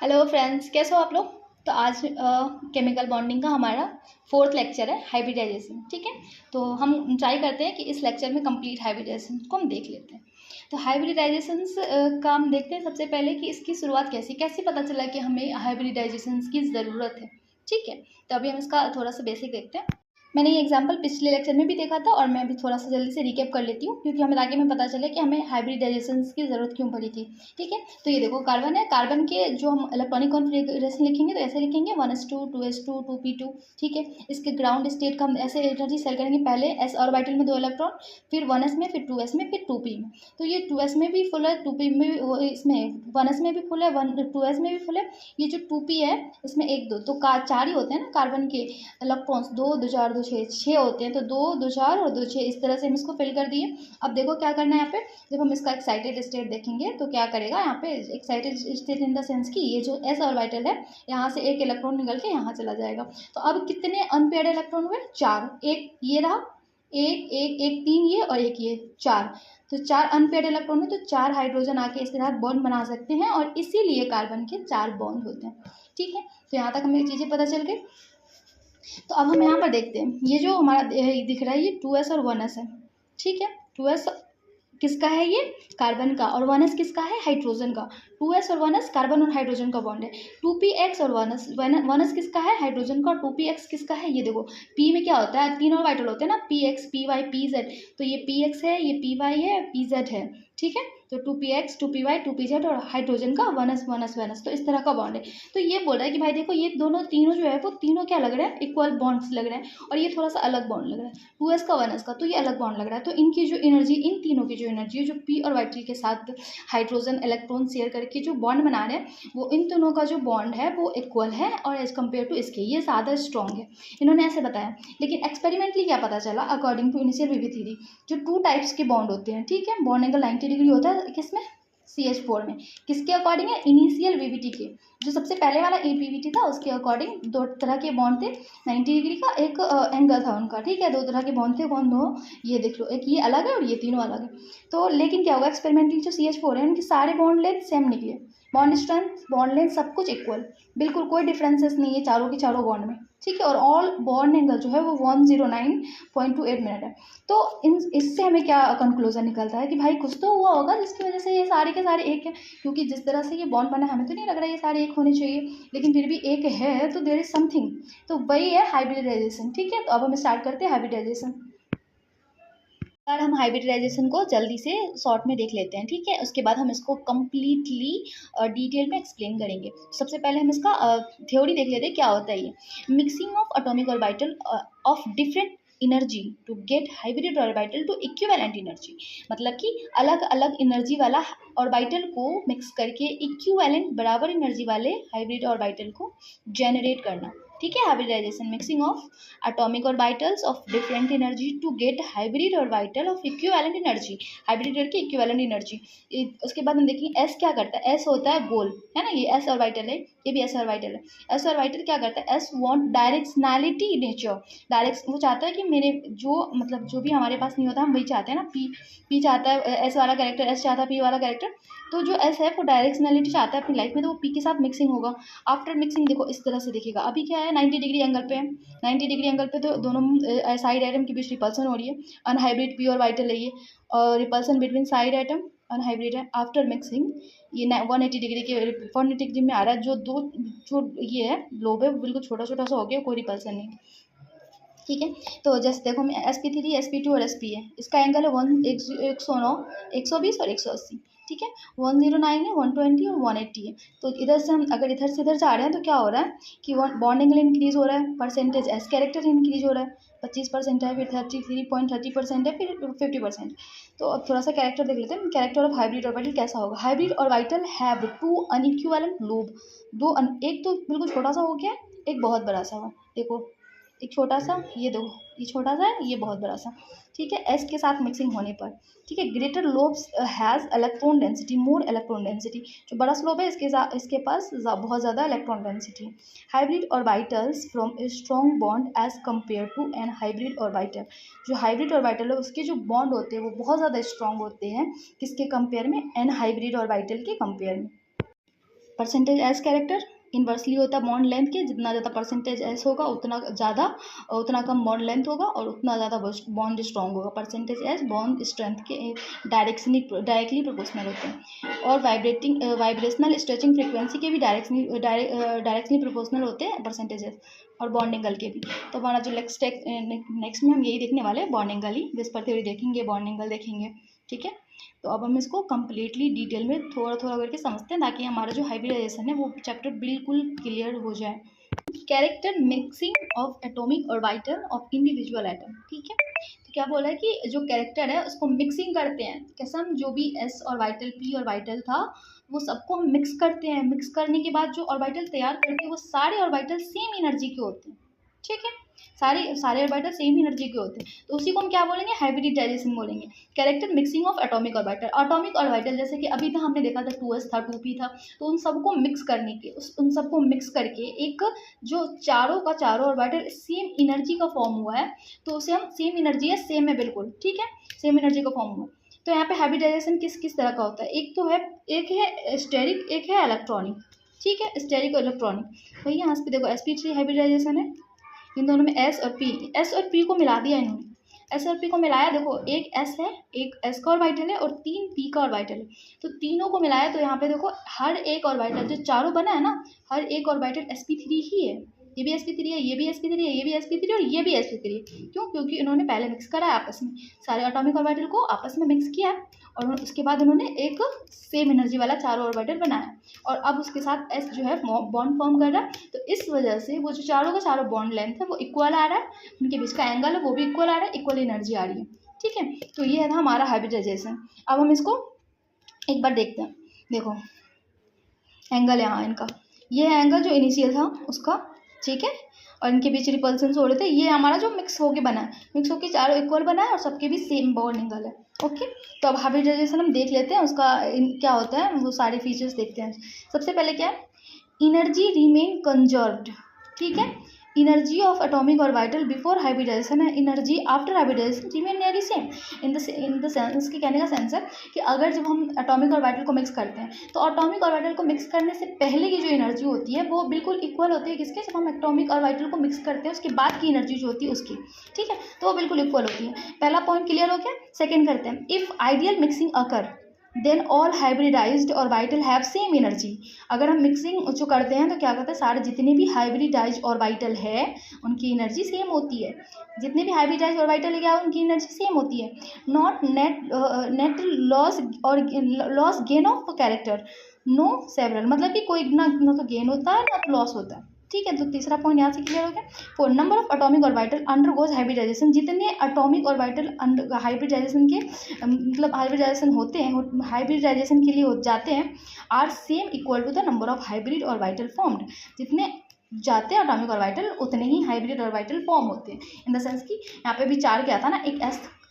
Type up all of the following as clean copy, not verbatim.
Hello friends, कैसे हो आप लोग। तो आज केमिकल बॉन्डिंग का हमारा 4th लेक्चर है, हाइब्रिडाइजेशन। ठीक है, तो हम ट्राई करते हैं कि इस लेक्चर में कंप्लीट हाइब्रिडाइजेशन को हम देख लेते हैं। तो हाइब्रिडाइजेशन का हम देखते हैं सबसे पहले कि इसकी शुरुआत कैसे कैसे पता चला कि हमें हाइब्रिडाइजेशन की ज़रूरत है। ठीक है, तो अभी हम इसका थोड़ा सा बेसिक देखते हैं। मैंने ये एग्जांपल पिछले लेक्चर में भी देखा था और मैं अभी थोड़ा सा जल्दी से रिकैप कर लेती हूँ, क्योंकि हमें आगे में पता चले कि हमें हाइब्रिडाइजेशन की ज़रूरत क्यों पड़ी थी। ठीक है, तो ये देखो कार्बन है, कार्बन के जो हम इलेक्ट्रॉनिक कॉन्फ़िगरेशन लिखेंगे तो ऐसे लिखेंगे 1s2 2s2 2p2। ठीक है, इसके ग्राउंड स्टेट का हम ऐसे एनर्जी सेल करेंगे, पहले एस ऑर्बिटल में 2 इलेक्ट्रॉन, फिर 1s में, फिर 2s में, फिर 2p में। तो ये 2s में भी फुल है, 2p में भी, इसमें 1s में भी फुल है, 2s में भी फुल है। ये जो 2p है इसमें 1 2 तो चार ही होते हैं ना कार्बन के इलेक्ट्रॉन्स, 2 2 4 2 6 होते हैं। तो 2 2 4 और 2 6 इस तरह से हम इसको फिल कर दिए। अब देखो क्या करना है यहाँ पे, जब हम इसका एक्साइटेड स्टेट देखेंगे तो क्या करेगा यहाँ पे, excited state in the sense कि ये जो एस ऑर्बिटल है यहाँ से एक इलेक्ट्रॉन निकल के यहाँ चला जाएगा। तो अब कितने अनपेयर्ड इलेक्ट्रॉन हुए, 4। एक ये रहा, एक एक एक 3 ये और एक ये 4। तो 4 अनपेयर्ड इलेक्ट्रॉन है, तो 4 हाइड्रोजन आके इसके साथ बॉन्ड बना सकते हैं और इसीलिए कार्बन के 4 बॉन्ड होते हैं। ठीक है, तो यहाँ तक हमें चीज़ें पता चल गई। तो अब हम यहाँ पर देखते हैं, ये जो हमारा दिख रहा है ये 2s और 1s है। ठीक है, 2s किसका है, ये कार्बन का, और 1s किसका है, हाइड्रोजन का। 2s और 1s कार्बन और हाइड्रोजन का बॉन्ड है। 2px और 1s किसका है, हाइड्रोजन का, और 2px किसका है, ये देखो p में क्या होता है, 3 ऑर्बिटल होते हैं ना, px py pz। तो ये px है, ये py है, pz है। ठीक है, तो 2px 2py 2pz और हाइड्रोजन का 1s 1s 1s, तो इस तरह का बॉन्ड है। तो ये बोल रहा है कि भाई देखो ये दोनों तीनों जो है वो तीनों क्या लग रहा है, इक्वल बॉन्ड्स लग रहे हैं, और ये थोड़ा सा अलग बॉन्ड लग रहा है, 2s का 1s का, तो ये अलग बॉन्ड लग रहा है। तो इनकी जो एनर्जी, इन तीनों की जो एनर्जी है, जो p ऑर्बिटल के साथ हाइड्रोजन इलेक्ट्रॉन शेयर करके जो बॉन्ड बना रहे हैं, वो इन दोनों का जो बॉन्ड है वो इक्वल है, और एज कम्पेयर टू इसके ये ज़्यादा स्ट्रॉन्ग है, इन्होंने ऐसे बताया। लेकिन एक्सपेरिमेंटली क्या पता चला, according to initial VB theory, जो 2 टाइप्स के बॉन्ड होते हैं, ठीक है, बॉन्ड एंगल 90 डिग्री होता है किसमें, CH4 में। किसके अकॉर्डिंग है, इनिशियल वीवीटी के, जो सबसे पहले वाला वीवीटी था उसके अकॉर्डिंग 2 तरह के बॉन्ड थे, 90 डिग्री का एक एंगल था उनका। ठीक है, 2 तरह के बॉन्ड थे, कौन दो, ये देख लो, एक ये अलग है और ये तीनों अलग है। तो लेकिन क्या होगा, एक्सपेरिमेंटली जो CH4 है उनके सारे बॉन्ड लेंथ सेम निकले, बॉन्ड स्ट्रेंथ बॉन्ड लेंथ सब कुछ इक्वल, बिल्कुल कोई डिफरेंसेस नहीं है चारों के चारों बॉन्ड में। ठीक है, और ऑल बॉन्ड एंगल जो है वो 109.28 मिनट है। तो इससे हमें क्या कंक्लूजन निकलता है कि भाई कुछ तो हुआ होगा जिसकी वजह से ये सारे के सारे एक है, क्योंकि जिस तरह से ये बॉन्ड बना है हमें तो नहीं लग रहा है ये सारे एक होने चाहिए, लेकिन फिर भी एक है, तो देयर इज समथिंग, तो वही है हाइब्रिडाइजेशन। ठीक है, तो अब हम स्टार्ट करते हैं हाइब्रिडाइजेशन। यार हम हाइब्रिडाइजेशन को जल्दी से शॉर्ट में देख लेते हैं। ठीक है, उसके बाद हम इसको कम्प्लीटली डिटेल में एक्सप्लेन करेंगे। सबसे पहले हम इसका थ्योरी देख लेते हैं, क्या होता है ये, mixing of atomic orbital of different energy to get hybrid orbital to equivalent energy. मतलब कि अलग अलग एनर्जी वाला ऑर्बिटल को मिक्स करके इक्विवेलेंट बराबर एनर्जी वाले हाइब्रिड ऑर्बिटल को जनरेट करना। ठीक है, hybridization, mixing of atomic orbitals of different energy to get hybrid orbital of equivalent energy, hybrid की इक्विवेलेंट एनर्जी। उसके बाद हम देखेंगे एस क्या करता है, एस होता है गोल, है ना, ये एस ऑर्बिटल है, ये भी एस ऑर्बिटल है। एस ऑर्बिटल क्या करता है, S want directionality nature, direct वो चाहता है कि मेरे जो मतलब जो भी हमारे पास नहीं होता हम वही चाहते हैं ना, पी चाहता है एस वाला कैरेक्टर, एस चाहता है पी वाला कैरेक्टर, तो जो एस है वो डायरेक्शनैलिटी चाहता है अपनी लाइफ में, तो वो पी के साथ मिक्सिंग होगा। आफ्टर मिक्सिंग देखो इस तरह से दिखेगा, अभी क्या है 90 डिग्री एंगल पे, 90 डिग्री एंगल पे तो दोनों साइड एटम के बीच रिपल्सन हो रही है, अनहाइब्रिड पी ऑर्बिटल है ये, और repulsion between side atom unhybrid है। आफ्टर मिक्सिंग ये 180 डिग्री के 180 डिग्री में आ रहा है, जो दो जो ये है लोब है वो बिल्कुल छोटा छोटा सा हो गया, कोई रिपल्सन नहीं। ठीक है, तो जैसे देखो sp3 sp2 और sp है, इसका एंगल है 109 120 और 180। ठीक है, 109 है, 120 और 180 है। तो इधर से हम अगर इधर से इधर जा रहे हैं तो क्या हो रहा है कि बॉन्ड एंगल इंक्रीज हो रहा है, परसेंटेज एस कैरेक्टर इंक्रीज हो रहा है, 25% है, फिर 33.30% है, फिर 50%। तो अब थोड़ा सा कैरेक्टर देख लेते हैं, कैरेक्टर ऑफ हाइब्रिड ऑर्बिटल कैसा होगा। हाइब्रिड ऑर्बिटल हैव 2 अनइक्विवेलेंट लोब, एक तो बिल्कुल छोटा सा हो गया, एक बहुत बड़ा सा हुआ, देखो एक छोटा सा, ये दो, ये छोटा सा है, ये बहुत बड़ा सा। ठीक है, एस के साथ मिक्सिंग होने पर, ठीक है, greater lobes has electron density, more electron density, जो बड़ा स्लोब है इसके पास बहुत ज़्यादा electron density. Hybrid orbitals from a strong bond as compare to an hybrid orbital, जो हाइब्रिड ऑर्बिटल है उसके जो बॉन्ड होते हैं वो बहुत ज़्यादा स्ट्रॉन्ग होते हैं, किसके कंपेयर में, एन हाइब्रिड ऑर्बिटल के कंपेयर में। परसेंटेज एस कैरेक्टर इन्वर्सली होता है बॉन्ड लेंथ के, जितना ज़्यादा परसेंटेज एस होगा उतना कम बॉन्ड लेंथ होगा और उतना ज़्यादा बॉन्ड स्ट्रॉन्ग होगा। परसेंटेज एस बॉन्ड स्ट्रेंथ के डायरेक्टली प्रोपोर्शनल होते हैं। और वाइब्रेशनल स्ट्रेचिंग फ्रीक्वेंसी के भी डायरेक्टली प्रोपोर्शनल होते हैं परसेंटेज एस और बॉन्ड एंगल के भी। तो हमारा जो नेक्स्ट में हम यही देखने वाले हैं, बॉन्ड एंगल ही विस्पर थ्योरी देखेंगे, बॉन्ड एंगल देखेंगे, ठीक है। तो अब हम इसको कम्प्लीटली डिटेल में थोड़ा थोड़ा करके समझते हैं ताकि हमारा जो हाइब्रिडाइजेशन है वो चैप्टर बिल्कुल क्लियर हो जाए। कैरेक्टर मिक्सिंग ऑफ एटॉमिक और वाइटल ऑफ इंडिविजुअल एटम, ठीक है। तो क्या बोला है कि जो कैरेक्टर है उसको मिक्सिंग करते हैं, कैसे हम जो भी एस और वाइटल पी और वाइटल था वो सबको हम मिक्स करते हैं। मिक्स करने के बाद जो ऑर्बिटल तैयार करते हैं वो सारे ऑर्बिटल सेम एनर्जी के होते हैं, ठीक है। सारे ऑर्बिटल सेम एनर्जी के होते हैं, तो उसी को हम क्या बोलेंगे, हाइब्रिडाइजेशन बोलेंगे। Character mixing of atomic orbital जैसे कि अभी तक हमने देखा था 2s था 2p था, तो उन सबको मिक्स करने के उन सबको मिक्स करके एक जो चारों ऑर्बिटल सेम एनर्जी का फॉर्म हुआ है, तो उसे हम सेम एनर्जी है, सेम है बिल्कुल, ठीक है, सेम एनर्जी का फॉर्म हुआ। तो यहाँ पे हाइब्रिडाइजेशन किस तरह का होता है, एक है स्टेरिक, एक है इलेक्ट्रॉनिक, ठीक है, स्टेरिक और इलेक्ट्रॉनिक। भैया यहाँ पे देखो sp3 हाइब्रिडाइजेशन है, इन दोनों में एस और पी को मिला दिया इन्होंने। एस और पी को मिलाया, देखो एक एस है, एक एस का ऑर्बिटल है और 3 पी का ऑर्बिटल है, तो तीनों को मिलाया तो यहाँ पे देखो हर एक ऑर्बिटल जो चारों बना है ना, हर एक ऑर्बिटल sp3 ही है। ये भी sp3 है, ये भी sp3 है, ये भी sp3 और ये भी sp3 है। क्यों? क्योंकि इन्होंने पहले मिक्स करा है आपस में, सारे एटॉमिक ऑर्बिटल को आपस में मिक्स किया और उसके बाद उन्होंने एक सेम एनर्जी वाला चारों ऑर्बिटल बनाया और अब उसके साथ एस जो है बॉन्ड फॉर्म कर रहा है। तो इस वजह से वो जो चारों का चारों बॉन्ड लेंथ है वो इक्वल आ रहा है, उनके बीच का एंगल है वो भी इक्वल आ रहा है, इक्वल एनर्जी आ रही है, ठीक है। तो ये है हमारा हाइब्रिडाइजेशन। अब हम इसको एक बार देखते हैं। देखो एंगल यहाँ इनका, ये एंगल जो इनिशियल था उसका, ठीक है, और इनके बीच रिपल्सन हो रहे थे, ये हमारा जो मिक्स होके बना है, मिक्स होके चारों इक्वल बना है और सबके भी सेम बॉन्ड एंगल है, ओके। तो अब हाइब्रिडाइजेशन हम देख लेते हैं, उसका क्या होता है वो सारे फीचर्स देखते हैं। सबसे पहले क्या है, एनर्जी रिमेन कंजर्व्ड, ठीक है। Energy of atomic orbital before hybridisation है, energy after hybridisation remain nearly same. In the sense के कहने का सेंस है कि अगर जब हम एटॉमिक ऑर्बिटल को मिक्स करते हैं तो एटॉमिक ऑर्बिटल को मिक्स करने से पहले की जो एनर्जी होती है वो बिल्कुल इक्वल होती है किसके, जब हम एटॉमिक ऑर्बिटल को मिक्स करते हैं उसके बाद की एनर्जी जो होती है उसकी, ठीक है, तो वो बिल्कुल इक्वल होती है। पहला पॉइंट क्लियर हो गया। सेकेंड करते हैं, if ideal mixing occur then all hybridized orbital have same energy. अगर हम मिक्सिंग जो करते हैं तो क्या करते हैं, सारे जितने भी हाइब्रिडाइज्ड ऑर्बिटल है उनकी एनर्जी सेम होती है, जितने भी हाइब्रिडाइज्ड ऑर्बिटल है क्या उनकी एनर्जी सेम होती है। नॉट नेट लॉस और loss gain of character know several, मतलब कि कोई ना तो गेन होता है ना तो लॉस होता है, ठीक है। तो तीसरा पॉइंट यहाँ से क्लियर हो गया। Four, number of atomic orbital undergoes hybridization, जितने एटॉमिक ऑर्बिटल हाइब्रिडाइजेशन के मतलब हाइब्रिडाइजेशन होते हैं, हाइब्रिडाइजेशन के लिए हो जाते हैं, are same equal to the number of hybrid orbital formed. जितने जाते हैं एटॉमिक ऑर्बिटल उतने ही हाइब्रिड ऑर्बिटल फॉर्म होते हैं। इन द सेंस कि यहाँ पे भी 4 क्या था ना, एक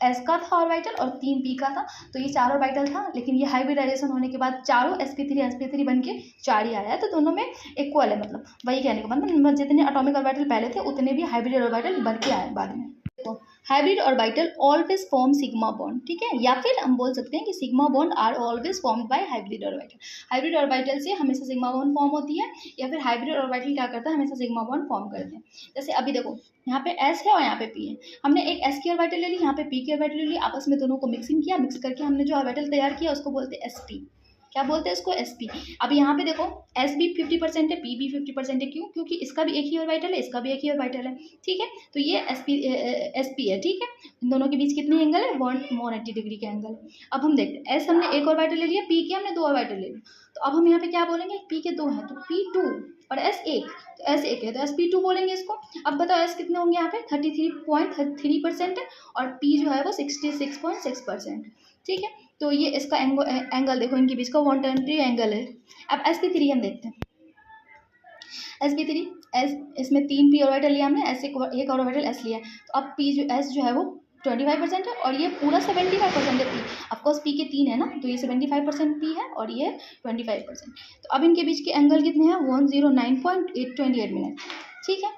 एस का था ऑर्बिटल और 3 पी का था, तो ये 4 ऑर्बिटल था, लेकिन ये हाइब्रिडाइजेशन होने के बाद चारों sp3 बन के 4 ही आया है, तो दोनों में इक्वल है। मतलब वही कहने का मतलब जितने एटॉमिक ऑर्बिटल पहले थे उतने भी हाइब्रिड ऑर्बिटल बन के आए बाद में। देखो hybrid orbital always form sigma bond, ठीक है, या फिर हम बोल सकते हैं कि sigma bond are always formed by hybrid orbital. Hybrid orbital से हमेशा सिग्मा बॉन्ड फॉर्म होती है, या फिर हाइब्रिड ऑर्बिटल क्या करता है, हमेशा सिग्मा बॉन्ड फॉर्म करते हैं। जैसे अभी देखो यहाँ पे एस है और यहाँ पे पी है, हमने एक एस की ऑर्बिटल ले ली, यहाँ पे पी की ऑर्बिटल ले ली, आपस में दोनों को मिक्सिंग किया, मिक्स करके हमने जो ऑर्बिटल तैयार किया उसको बोलते हैं sp। क्या बोलते हैं इसको, sp। अब यहाँ पे देखो s भी 50% है, p भी 50% है, क्यों? क्योंकि इसका भी एक ही ऑर्बिटल है, इसका भी एक ही ऑर्बिटल है, ठीक है। तो ये sp है, ठीक है। इन दोनों के बीच कितनी एंगल है, 180 डिग्री का एंगल है। अब हम देखते हैं, s हमने एक ऑर्बिटल ले लिया, p के हमने 2 ऑर्बिटल ले लिया, तो अब हम यहाँ पे क्या बोलेंगे, p के 2 हैं तो p2 और s 1, तो s 1 है तो sp2 बोलेंगे इसको। अब बताओ s कितने होंगे यहाँ पे, 33.3% और p जो है वो 66.6%, ठीक है। तो ये इसका एंगल देखो, इनके बीच का 120 एंगल है। अब sp3 हम देखते हैं, sp3 s, इसमें 3 p ऑर्बिटल लिया हमने, s एक ऑर्बिटल s लिया, तो अब p जो s जो है वो 25% है और ये पूरा 75% है p। ऑफकोर्स p के 3 है ना, तो ये 75% p है और ये 25%। तो अब इनके बीच के एंगल कितने हैं, 109.828 मिनट, ठीक है।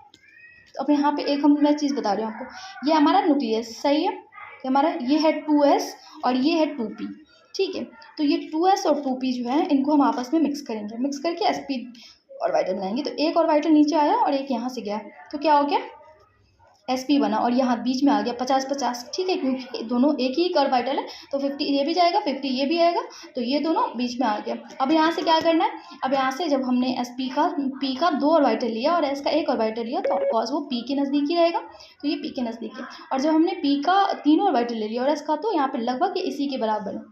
तो अब यहाँ पे एक मैं चीज़ बता रही हूँ आपको, ये हमारा न्यूक्लियस, सही है, हमारा ये है 2s और ये है 2p, ठीक है। तो ये 2s और 2p जो है इनको हम आपस में मिक्स करेंगे, मिक्स करके sp ऑर्बिटल बनाएंगे। तो एक ऑर्बिटल नीचे आया और एक यहाँ से गया, तो क्या हो गया, sp बना, और यहाँ बीच में आ गया 50-50, ठीक है, क्योंकि दोनों एक ही ऑर्बिटल है तो 50 ये भी जाएगा 50 ये भी आएगा, तो ये दोनों बीच में आ गया। अब यहाँ से क्या करना है, अब यहाँ से जब हमने p का 2 ऑर्बिटल लिया और s का 1 ऑर्बिटल लिया तो ऑफकोर्स वो p के नज़दीक ही रहेगा, तो ये p के नज़दीक है। और जब हमने p का 3 ऑर्बिटल ले लिया और s का, तो यहाँ पे लगभग इसी के बराबर है।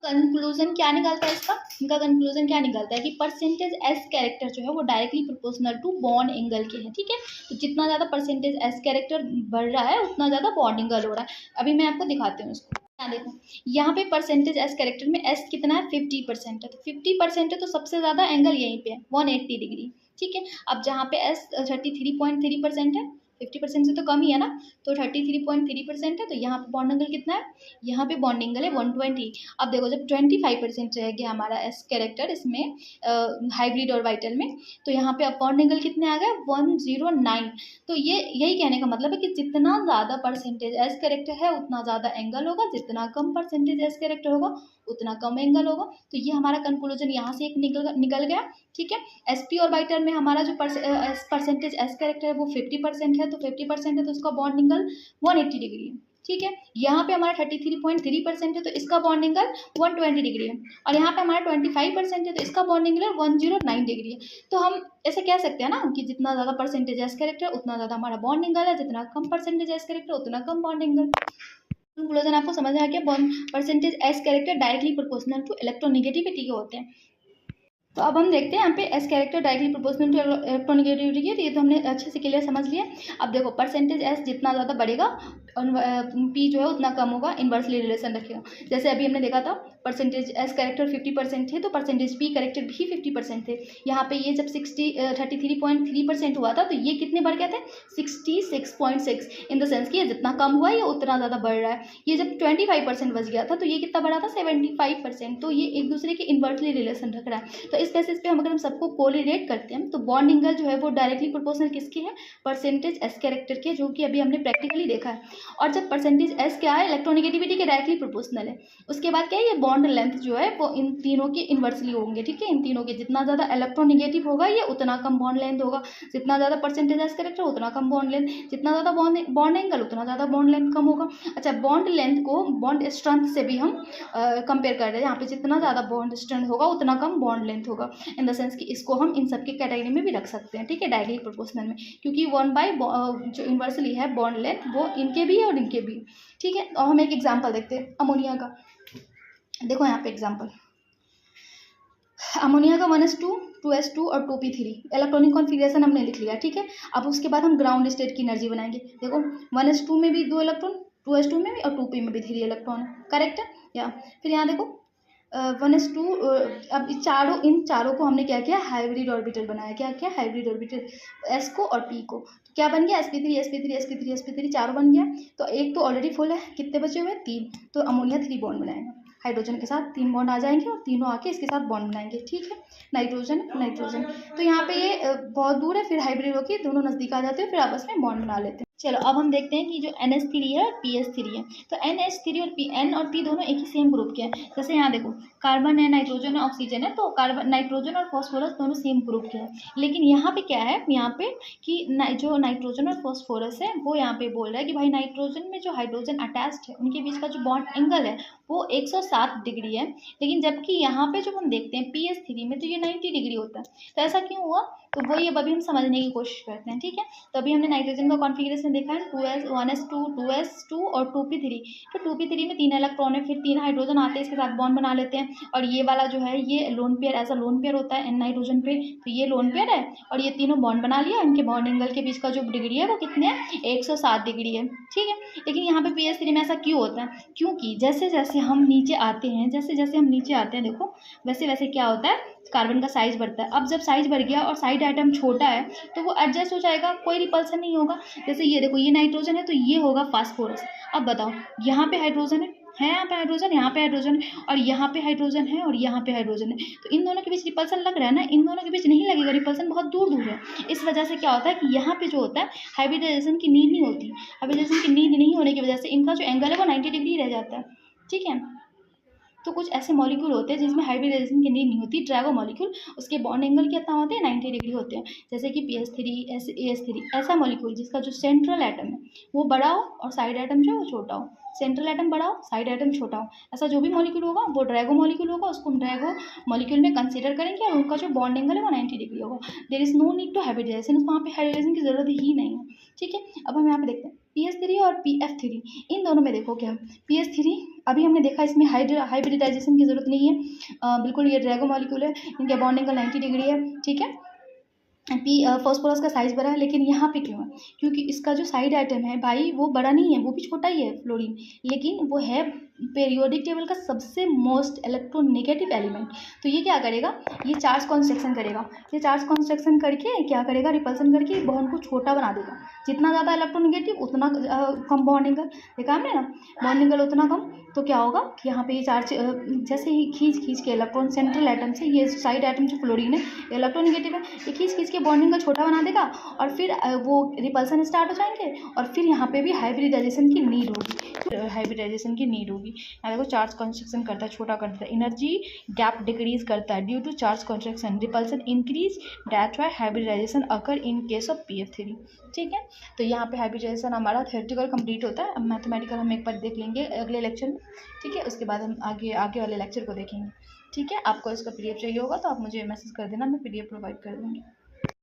कंक्लूजन क्या निकलता है इसका, इनका कंक्लूजन क्या निकलता है कि परसेंटेज एस कैरेक्टर जो है वो directly proportional to bond angle के हैं, ठीक है। तो जितना ज़्यादा परसेंटेज एस कैरेक्टर बढ़ रहा है उतना ज़्यादा बॉन्ड एंगल हो रहा है। अभी मैं आपको दिखाती हूँ इसको, यहाँ देखो, यहाँ पे परसेंटेज एस कैरेक्टर में एस कितना है, 50% है, तो 50% है तो सबसे ज़्यादा एंगल यहीं पे है 180 डिग्री, ठीक है। अब जहाँ पे एस 33.3% है, 50% से तो कम ही है ना, तो 33.3% है, तो यहाँ पे बॉन्ड एंगल कितना है, यहाँ पे बॉन्ड एंगल है 120। अब देखो जब 25% रह गया हमारा एस कैरेक्टर इसमें हाइब्रिड ऑर्बिटल में, तो यहाँ पे अब बॉन्ड एंगल कितने आ गए 109। तो ये यही कहने का मतलब है कि जितना ज़्यादा परसेंटेज एस कैरेक्टर है उतना ज़्यादा एंगल होगा, जितना कम परसेंटेज एस कैरेक्टर होगा उतना कम एंगल होगा। तो ये हमारा कंक्लूजन यहाँ से एक निकल गया, ठीक है। एसपी ऑर्बिटल में हमारा जो परसेंटेज एस कैरेक्टर है वो 50% है, तो 50% है तो इसका बॉन्ड एंगल 180 डिग्री है, ठीक है। यहाँ पे हमारा 33.3% है तो इसका बॉन्ड एंगल 120 डिग्री है, और यहाँ पे हमारा 25% है तो इसका बॉन्ड एंगल 109 डिग्री है। तो हम ऐसे कह सकते हैं ना कि जितना ज़्यादा परसेंटेज एस कैरेक्टर उतना ज़्यादा हमारा बॉन्ड एंगल है, जितना कम परसेंटेज एस कैरेक्टर उतना कम बॉन्ड एंगल। कंक्लूजन आपको समझ आ गया, percentage S character directly proportional to electronegativity के होते हैं। तो अब हम देखते हैं यहाँ पे S character directly proportional to electronegativity है, तो ये तो हमने अच्छे से क्लियर समझ लिया। अब देखो परसेंटेज एस जितना ज़्यादा बढ़ेगा पी जो है उतना कम होगा, इन्वर्सली रिलेशन रखेगा। जैसे अभी हमने देखा था परसेंटेज एस कैरेक्टर 50% थे तो परसेंटेज पी कैरेक्टर भी 50% थे। यहाँ पे ये जब 33.3% हुआ था तो ये कितने बढ़ गए थे 66.6, इन द सेंस कि ये जितना कम हुआ ये उतना ज़्यादा बढ़ रहा है। ये जब 25% बच गया था तो ये कितना बढ़ा था 75%, तो ये एक दूसरे के इन्वर्सली रिलेशन रख रहा है। तो इस बेसिस पे अगर हम सबको कोरिलेट करते हैं तो बॉन्ड एंगल जो है वो डायरेक्टली प्रोपोर्शनल किसके है, परसेंटेज एस कैरेक्टर के, जो कि अभी हमने प्रैक्टिकली देखा है। और जब परसेंटेज एस क्या है इलेक्ट्रोनेगेटिविटी के डायरेक्टली प्रोपोर्शनल है। उसके बाद क्या है, ये बॉन्ड लेंथ जो है वो इन तीनों के इन्वर्सली होंगे, ठीक है। इन तीनों के जितना ज़्यादा इलेक्ट्रोनेगेटिव होगा ये उतना कम बॉन्ड लेंथ होगा, जितना ज़्यादा परसेंटेज एस कैरेक्टर उतना कम बॉन्ड लेंथ, जितना ज़्यादा बॉन्ड एंगल उतना ज़्यादा बॉन्ड लेंथ कम होगा। अच्छा, बॉन्ड लेंथ को बॉन्ड स्ट्रेंथ से भी हम कंपेयर कर रहे हैं, यहाँ पे जितना ज़्यादा बॉन्ड स्ट्रेंथ होगा उतना कम बॉन्ड लेंथ होगा, इन द सेंस कि इसको हम इन सब के कैटेगरी में भी रख सकते हैं, ठीक है, डायरेक्टली प्रोपोर्शनल में, क्योंकि 1/, जो इन्वर्सली है बॉन्ड लेंथ वो इनके भी है और इनके भी, ठीक है। और हम एक एग्जांपल देखते हैं अमोनिया का। देखो यहाँ पे एग्जांपल, अमोनिया का 1s2, 2s2 और 2p3 इलेक्ट्रॉनिक कॉन्फ़िगरेशन हमने लिख लिया, ठीक है। अब उसके बाद हम ग्राउंड स्टेट की एनर्जी बनाएंगे। देखो 1s2 में भी 2 इलेक्ट्रॉन, 2s2 में भी और 2p में भी 3 इलेक्ट्रॉन, करेक्ट है। या फिर यहाँ देखो 1s2, अब इन चारों को हमने क्या किया, हाइब्रिड ऑर्बिटल बनाया। क्या क्या, हाइब्रिड ऑर्बिटल, s को और p को, तो क्या बन गया sp3 sp3 sp3 sp3, चारों बन गया। तो एक तो ऑलरेडी फुल है, कितने बचे हुए 3, तो अमोनिया 3 बॉन्ड बनाएगा, हाइड्रोजन के साथ 3 बॉन्ड आ जाएंगे और तीनों आके इसके साथ बॉन्ड बनाएंगे, ठीक है। नाइट्रोजन नाइट्रोजन, तो यहाँ पे ये बहुत दूर है, फिर हाइब्रिड होकर दोनों नज़दीक आ जाते हैं, फिर आपस में बॉन्ड बना लेते हैं। चलो अब हम देखते हैं कि जो NH3 है और PS3 है, तो NH3 और N और P दोनों एक ही सेम ग्रुप के हैं। जैसे यहाँ देखो कार्बन है, नाइट्रोजन है, ऑक्सीजन है, तो कार्बन, नाइट्रोजन और फॉस्फोरस दोनों सेम ग्रुप के हैं। लेकिन यहाँ पे क्या है, यहाँ पे कि जो नाइट्रोजन और फॉस्फोरस है वो यहाँ पे बोल रहा है कि भाई नाइट्रोजन में जो हाइड्रोजन अटैच्ड है उनके बीच का जो बॉन्ड एंगल है वो 107 डिग्री है, लेकिन जबकि यहाँ पे जब हम देखते हैं PS3 में तो ये 90 डिग्री होता है। तो ऐसा क्यों हुआ, तो वही अब अभी हम समझने की कोशिश करते हैं, ठीक है। तो अभी हमने नाइट्रोजन का कॉन्फ़िगरेशन देखा है 1s2, 2s2 और 2p3। तो 2p3 में 3 इलेक्ट्रॉन है, फिर 3 हाइड्रोजन आते हैं, इसके साथ बॉन्ड बना लेते हैं, और ये वाला जो है ये लोन पेयर, ऐसा लोन पेयर होता है नाइट्रोजन पे, तो ये लोन पेयर है और ये तीनों बॉन्ड बना लिया। इनके बॉन्ड एंगल के बीच का जो डिग्री है वो कितने है 107 डिग्री है, ठीक है। लेकिन यहाँ पे PS3 में ऐसा क्यों होता है, क्योंकि जैसे जैसे हम नीचे आते हैं, देखो वैसे वैसे क्या होता है, कार्बन का साइज बढ़ता है। अब जब साइज बढ़ गया और साइड आइटम छोटा है तो वो एडजस्ट हो जाएगा, कोई रिपल्सन नहीं होगा। जैसे ये देखो ये नाइट्रोजन है तो ये होगा फास्फोरस। अब बताओ यहाँ पे हाइड्रोजन है, यहाँ पे हाइड्रोजन, यहाँ पे हाइड्रोजन है, और यहाँ पे हाइड्रोजन है और यहाँ पे हाइड्रोजन है, तो इन दोनों के बीच रिपल्सन लग रहा है ना, इन दोनों के बीच नहीं लगेगा, रिपल्सन बहुत दूर दूर है। इस वजह से क्या होता है कि यहाँ पे जो होता है हाइब्रिडाइजेशन की नीड नहीं होती, हाइब्रिडाइजेशन की नीड नहीं होने की वजह से इनका जो एंगल है वो 90 डिग्री रह जाता है, ठीक है। तो कुछ ऐसे मॉलिक्यूल होते हैं जिसमें हाइब्रिडाइजेशन की नीड नहीं होती। ड्रैगो मॉलिक्यूल, उसके बॉन्ड एंगल कितना होते हैं, 90 डिग्री होते हैं, जैसे कि PS3 AS3। ऐसा मॉलिक्यूल जिसका जो सेंट्रल एटम है वो बड़ा हो और साइड एटम जो है वो छोटा हो, सेंट्रल एटम बड़ा हो साइड एटम छोटा हो, ऐसा जो भी मॉलिक्यूल होगा वो ड्रैगो मॉलिक्यूल होगा, उसको हम ड्रैगो मॉलिक्यूल में कंसीडर करेंगे और उनका जो बॉन्ड एंगल है वो 90 डिग्री होगा। There is no need to hybridization, वहाँ पे हाइब्रिडाइजेशन की जरूरत ही नहीं है। ठीक है, अब हम यहाँ पे देखते हैं PS3 और PF3, इन दोनों में देखो क्या, PS3 अभी हमने देखा इसमें हाइब्रिडाइजेशन की जरूरत नहीं है, बिल्कुल ये ड्रैगो मॉलिक्यूल है, इनका बॉन्ड एंगल 90 डिग्री है। ठीक है, फॉस्फोरस का साइज़ बड़ा है, लेकिन यहाँ पे क्यों है, क्योंकि इसका जो साइड आइटम है भाई वो बड़ा नहीं है, वो भी छोटा ही है फ्लोरीन, लेकिन वो है पीरियोडिक टेबल का सबसे मोस्ट इलेक्ट्रोनेगेटिव एलिमेंट। तो ये क्या करेगा, ये चार्ज कॉन्स्ट्रक्शन करेगा, ये चार्ज कॉन्स्ट्रक्शन करके क्या करेगा, रिपल्सन करके बॉन्ड को छोटा बना देगा। जितना ज़्यादा इलेक्ट्रोनेगेटिव उतना कम बॉन्ड एंगल, देखा हमने ना, बॉन्ड एंगल उतना कम, तो क्या होगा कि यहाँ पे ये चार्ज जैसे ही खींच के इलेक्ट्रॉन सेंट्रल एटम से, ये साइड एटम जो फ्लोरीन है इलेक्ट्रोनेगेटिव है, ये खींच के बॉन्ड एंगल छोटा बना देगा और फिर वो रिपल्सन स्टार्ट हो जाएंगे और फिर यहाँ पे भी हाइब्रिडाइजेशन की नीड होगी, हाइब्रिडाइजेशन की नीड होगी। यहाँ देखो चार्ज कंस्ट्रक्शन करता है, छोटा करता है, एनर्जी गैप डिक्रीज करता है due to charge construction, repulsion increase, that's why hybridization occur in case of PF3। ठीक है, तो यहाँ पे हाइब्रिडाइजेशन हमारा थ्योरेटिकल कंप्लीट होता है। अब मैथमेटिकल हम एक बार देख लेंगे अगले लेक्चर में। ठीक है, उसके बाद हम आगे वाले लेक्चर को देखेंगे। ठीक है, आपको इसका PDF चाहिए होगा तो आप मुझे मैसेज कर देना, मैं PDF प्रोवाइड कर दूँगी।